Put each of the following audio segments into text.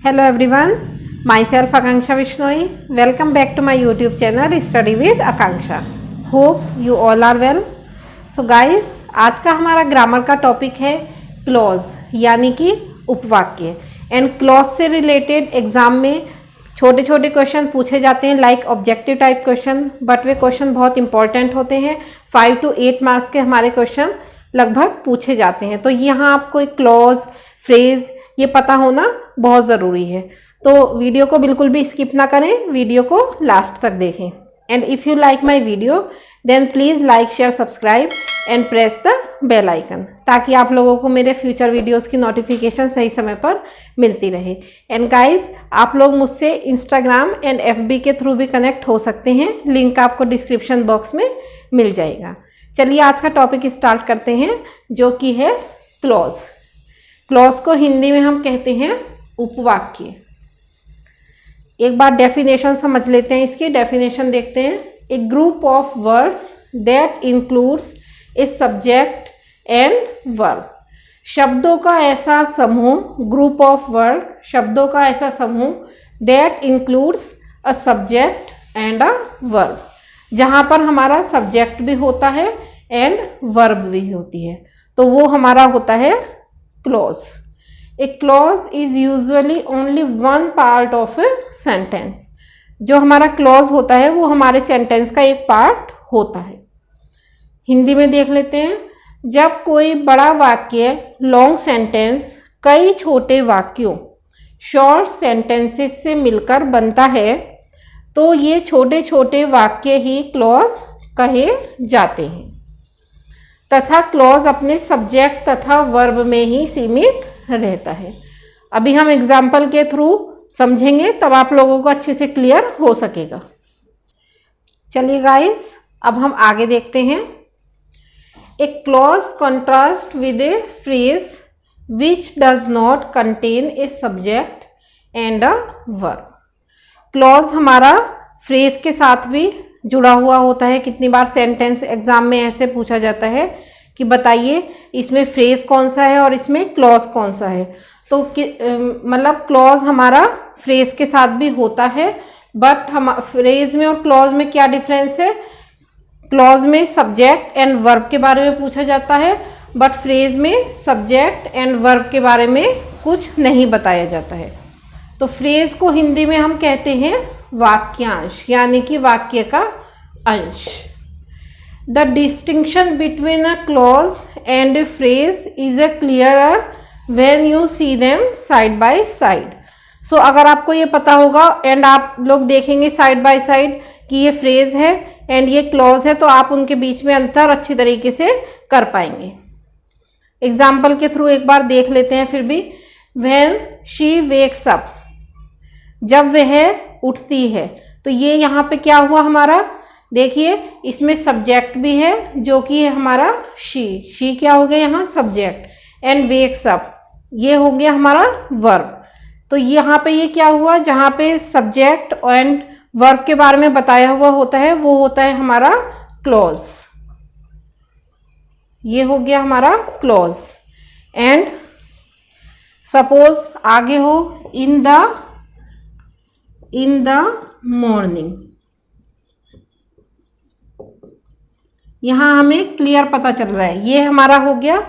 Hello everyone, myself Akanksha Vishnoi. Welcome back to my YouTube channel Study with Akanksha. Hope you all are well. So guys, आज का हमारा grammar का topic है clause यानी कि उपवाक्य। And clause से related exam में छोटे छोटे क्वेश्चन पूछे जाते हैं like objective type question, but way question बहुत इंपॉर्टेंट होते हैं। 5 to 8 मार्क्स के हमारे क्वेश्चन लगभग पूछे जाते हैं। तो यहाँ आपको एक क्लॉज फ्रेज ये पता होना बहुत ज़रूरी है। तो वीडियो को बिल्कुल भी स्किप ना करें, वीडियो को लास्ट तक देखें। And if you like my video then please like share subscribe and press the bell icon, ताकि आप लोगों को मेरे फ्यूचर वीडियोस की नोटिफिकेशन सही समय पर मिलती रहे। एंड गाइस, आप लोग मुझसे इंस्टाग्राम एंड FB के थ्रू भी कनेक्ट हो सकते हैं, लिंक आपको डिस्क्रिप्शन बॉक्स में मिल जाएगा। चलिए आज का टॉपिक स्टार्ट करते हैं, जो कि है क्लॉज। क्लॉज को हिंदी में हम कहते हैं उपवाक्य। एक बार डेफिनेशन समझ लेते हैं, इसकी डेफिनेशन देखते हैं। A group of words that includes a subject and verb. शब्दों का ऐसा समूह, ग्रुप ऑफ वर्ड, शब्दों का ऐसा समूह that includes a subject and a verb, जहाँ पर हमारा सब्जेक्ट भी होता है एंड वर्ब भी होती है, तो वो हमारा होता है clause. A clause is usually only one part of a sentence. जो हमारा क्लॉज होता है वो हमारे सेंटेंस का एक पार्ट होता है। हिंदी में देख लेते हैं। जब कोई बड़ा वाक्य, लॉन्ग सेंटेंस, कई छोटे वाक्यों, शॉर्ट सेंटेंसेस से मिलकर बनता है, तो ये छोटे छोटे वाक्य ही क्लॉज कहे जाते हैं, तथा क्लॉज अपने सब्जेक्ट तथा वर्ब में ही सीमित रहता है। अभी हम एग्जाम्पल के थ्रू समझेंगे, तब आप लोगों को अच्छे से क्लियर हो सकेगा। चलिए गाइस, अब हम आगे देखते हैं। ए clause contrast with A phrase which does not contain a subject and a verb. Clause हमारा फ्रेज के साथ भी जुड़ा हुआ होता है। कितनी बार सेंटेंस एग्जाम में ऐसे पूछा जाता है कि बताइए इसमें फ्रेज कौन सा है और इसमें क्लॉज कौन सा है। तो मतलब क्लॉज हमारा फ्रेज के साथ भी होता है, बट हम फ्रेज में और क्लॉज में क्या डिफरेंस है? क्लॉज में सब्जेक्ट एंड वर्ब के बारे में पूछा जाता है, बट फ्रेज में सब्जेक्ट एंड वर्ब के बारे में कुछ नहीं बताया जाता है। तो फ्रेज को हिंदी में हम कहते हैं वाक्यांश, यानी कि वाक्य का अंश। The distinction between a clause and a phrase is a clearer when you see them side by side. So अगर आपको ये पता होगा एंड आप लोग देखेंगे साइड बाय साइड कि ये फ्रेज है एंड ये क्लॉज है, तो आप उनके बीच में अंतर अच्छी तरीके से कर पाएंगे। एग्जाम्पल के थ्रू एक बार देख लेते हैं फिर भी। व्हेन शी वेक्स अप, जब वह उठती है, तो ये यहाँ पे क्या हुआ हमारा? देखिए इसमें सब्जेक्ट भी है जो कि है हमारा शी क्या हो गया यहाँ सब्जेक्ट, एंड वेक्स अप ये हो गया हमारा वर्ब। तो यहाँ पे ये क्या हुआ? जहाँ पे सब्जेक्ट एंड वर्ब के बारे में बताया हुआ होता है वो होता है हमारा क्लॉज। ये हो गया हमारा क्लॉज। एंड सपोज आगे हो इन द मॉर्निंग, यहां हमें क्लियर पता चल रहा है ये हमारा हो गया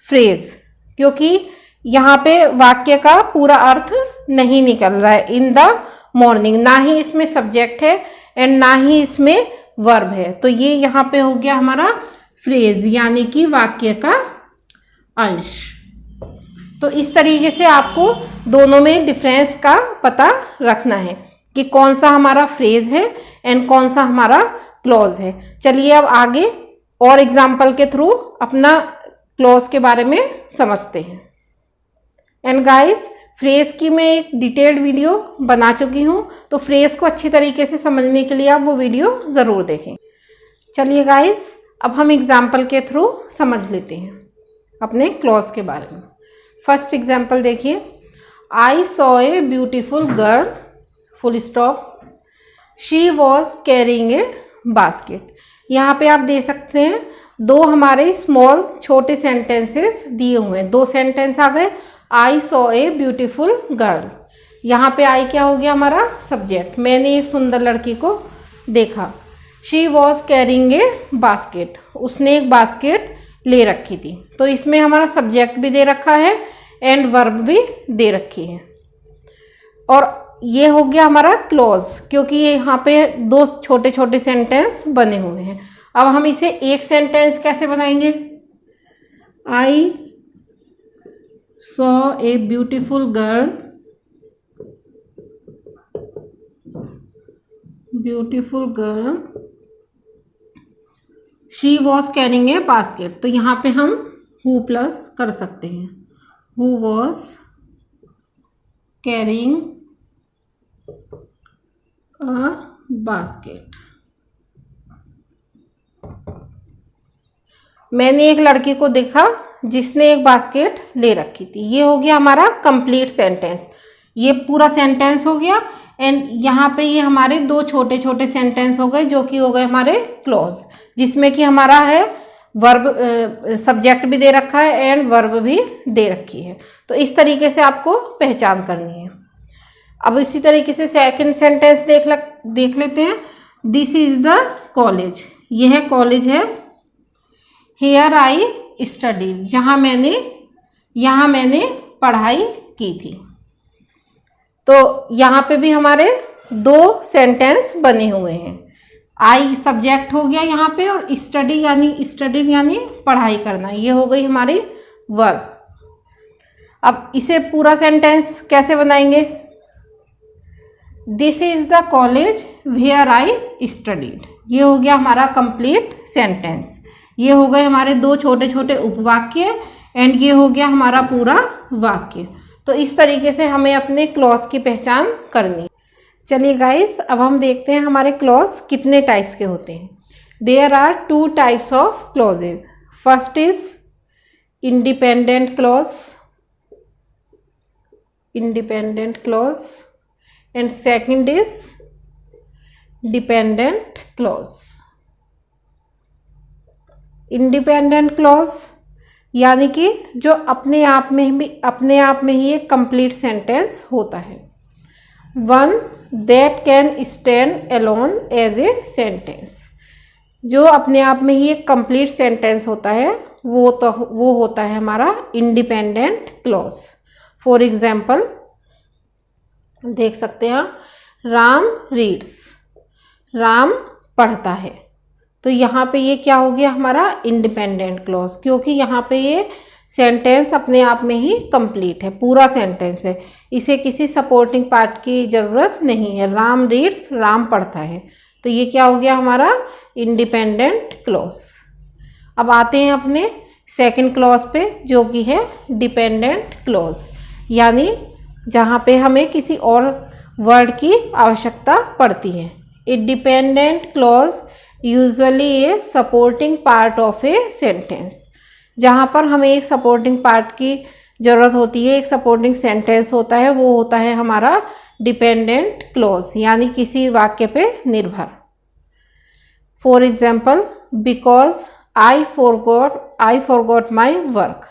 फ्रेज, क्योंकि यहाँ पे वाक्य का पूरा अर्थ नहीं निकल रहा है। इन द मॉर्निंग, ना ही इसमें सब्जेक्ट है एंड ना ही इसमें वर्ब है, तो ये यहाँ पे हो गया हमारा फ्रेज, यानी कि वाक्य का अंश। तो इस तरीके से आपको दोनों में डिफरेंस का पता रखना है कि कौन सा हमारा फ्रेज है एंड कौन सा हमारा क्लॉज है। चलिए अब आगे और एग्जाम्पल के थ्रू अपना क्लॉज के बारे में समझते हैं। एंड गाइस, फ्रेज की मैं एक डिटेल्ड वीडियो बना चुकी हूँ, तो फ्रेज को अच्छी तरीके से समझने के लिए आप वो वीडियो ज़रूर देखें। चलिए गाइस, अब हम एग्जाम्पल के थ्रू समझ लेते हैं अपने क्लॉज के बारे में। फर्स्ट एग्जाम्पल देखिए। I saw a beautiful girl, full stop, she was carrying a basket. यहाँ पे आप दे सकते हैं दो हमारे स्मॉल छोटे सेंटेंसेस दिए हुए हैं। दो सेंटेंस आ गए। I saw a beautiful girl, यहाँ पे आई क्या हो गया हमारा सब्जेक्ट। मैंने एक सुंदर लड़की को देखा। She was carrying a basket, उसने एक बास्केट ले रखी थी। तो इसमें हमारा सब्जेक्ट भी दे रखा है एंड वर्ब भी दे रखी है। और ये हो गया हमारा क्लॉज, क्योंकि ये यहाँ पे दो छोटे छोटे सेंटेंस बने हुए हैं। अब हम इसे एक सेंटेंस कैसे बनाएंगे। I saw a beautiful girl, she was carrying a basket. तो यहाँ पे हम हु प्लस कर सकते हैं, who was carrying a basket. मैंने एक लड़की को देखा जिसने एक बास्केट ले रखी थी। ये हो गया हमारा कंप्लीट सेंटेंस, ये पूरा सेंटेंस हो गया। एंड यहाँ पे ये हमारे दो छोटे छोटे सेंटेंस हो गए जो कि हो गए हमारे क्लॉज, जिसमें कि हमारा है वर्ब, सब्जेक्ट भी दे रखा है एंड वर्ब भी दे रखी है। तो इस तरीके से आपको पहचान करनी है। अब इसी तरीके से सेकंड सेंटेंस देख लेते हैं। दिस इज द कॉलेज, यह कॉलेज है। हेयर आई स्टडीड, यहाँ मैंने पढ़ाई की थी। तो यहाँ पे भी हमारे दो सेंटेंस बने हुए हैं। आई सब्जेक्ट हो गया यहाँ पे, और स्टडीड यानी पढ़ाई करना, ये हो गई हमारी वर्ब। अब इसे पूरा सेंटेंस कैसे बनाएंगे। This is the college where I studied, ये हो गया हमारा कंप्लीट सेंटेंस। ये हो गए हमारे दो छोटे छोटे उपवाक्य एंड ये हो गया हमारा पूरा वाक्य। तो इस तरीके से हमें अपने क्लॉज की पहचान करनी। चलिए गाइस, अब हम देखते हैं हमारे क्लॉज कितने टाइप्स के होते हैं। There are 2 types of clauses. First is independent clause and second is dependent clause. Independent clause यानी कि जो अपने आप में ही एक कंप्लीट सेंटेंस होता है। One that can stand alone as a sentence, जो अपने आप में ही एक कंप्लीट सेंटेंस होता है, वो होता है हमारा इंडिपेंडेंट क्लॉज। फॉर एग्जाम्पल देख सकते हैं, राम रीड्स, राम पढ़ता है। तो यहाँ पे ये क्या हो गया हमारा इंडिपेंडेंट क्लॉज, क्योंकि यहाँ पे ये सेंटेंस अपने आप में ही कंप्लीट है, पूरा सेंटेंस है, इसे किसी सपोर्टिंग पार्ट की ज़रूरत नहीं है। राम रीड्स, राम पढ़ता है, तो ये क्या हो गया हमारा इंडिपेंडेंट क्लॉज। अब आते हैं अपने सेकंड क्लॉज पे, जो कि है डिपेंडेंट क्लॉज, यानी जहाँ पे हमें किसी और वर्ड की आवश्यकता पड़ती है। A dependent clause usually a supporting part of a sentence, जहाँ पर हमें एक सपोर्टिंग पार्ट की ज़रूरत होती है, एक सपोर्टिंग सेंटेंस होता है, वो होता है हमारा डिपेंडेंट क्लॉज, यानी किसी वाक्य पे निर्भर। For example, because I forgot my work,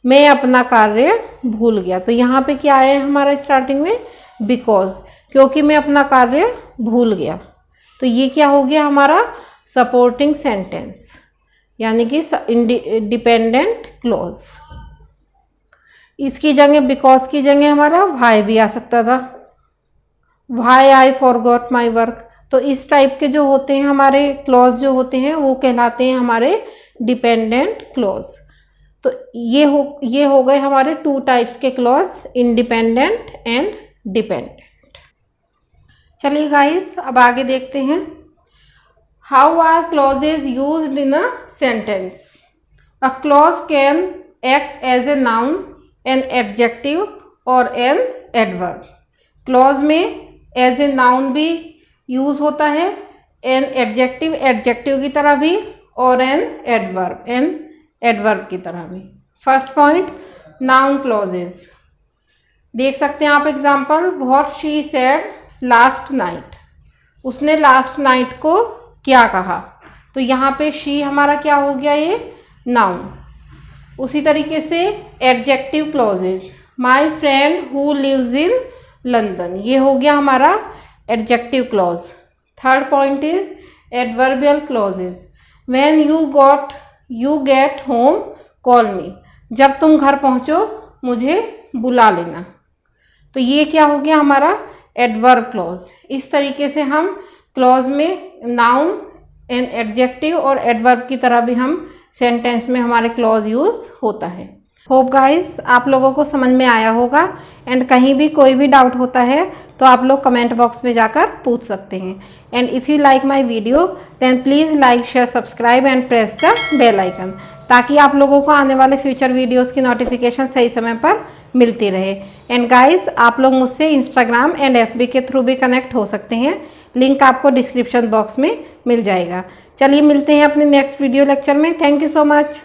मैं अपना कार्य भूल गया। तो यहाँ पे क्या आया है हमारा स्टार्टिंग में, बिकॉज, क्योंकि मैं अपना कार्य भूल गया। तो ये क्या हो गया हमारा सपोर्टिंग सेंटेंस, यानी कि डिपेंडेंट क्लॉज। इसकी जगह, बिकॉज की जगह हमारा वाई भी आ सकता था, why I forgot my work. तो इस टाइप के जो होते हैं हमारे क्लॉज जो होते हैं, वो कहलाते हैं हमारे डिपेंडेंट क्लॉज। तो ये हो गए हमारे 2 टाइप्स के क्लॉज, इंडिपेंडेंट एंड डिपेंडेंट। चलिए गाइस, अब आगे देखते हैं। How are clauses used in a sentence. A clause can act as a noun, an adjective और एन एडवर्ब। क्लॉज में एज ए नाउन भी यूज होता है, एन एडजेक्टिव की तरह भी, और एन एडवर्ब की तरह भी। First point, noun clauses. देख सकते हैं आप example, what she said last night, उसने लास्ट नाइट को क्या कहा। तो यहाँ पे शी हमारा क्या हो गया, ये नाउन। उसी तरीके से adjective clauses, my friend who lives in London. ये हो गया हमारा adjective clause. Third point is adverbial clauses. When you get home call me. जब तुम घर पहुंचो मुझे बुला लेना। तो ये क्या हो गया हमारा एडवर्ब क्लॉज। इस तरीके से हम क्लॉज में नाउन एंड एडजेक्टिव और एडवर्ब की तरह भी हम सेंटेंस में हमारे क्लॉज यूज होता है। होप गाइस आप लोगों को समझ में आया होगा। एंड कहीं भी कोई भी डाउट होता है तो आप लोग कमेंट बॉक्स में जाकर पूछ सकते हैं। And if you like my video then please like share subscribe and press the bell icon, ताकि आप लोगों को आने वाले फ्यूचर वीडियोस की नोटिफिकेशन सही समय पर मिलती रहे। एंड गाइस आप लोग मुझसे इंस्टाग्राम एंड FB के थ्रू भी कनेक्ट हो सकते हैं। लिंक आपको डिस्क्रिप्शन बॉक्स में मिल जाएगा। चलिए मिलते हैं अपने नेक्स्ट वीडियो लेक्चर में। Thank you so much.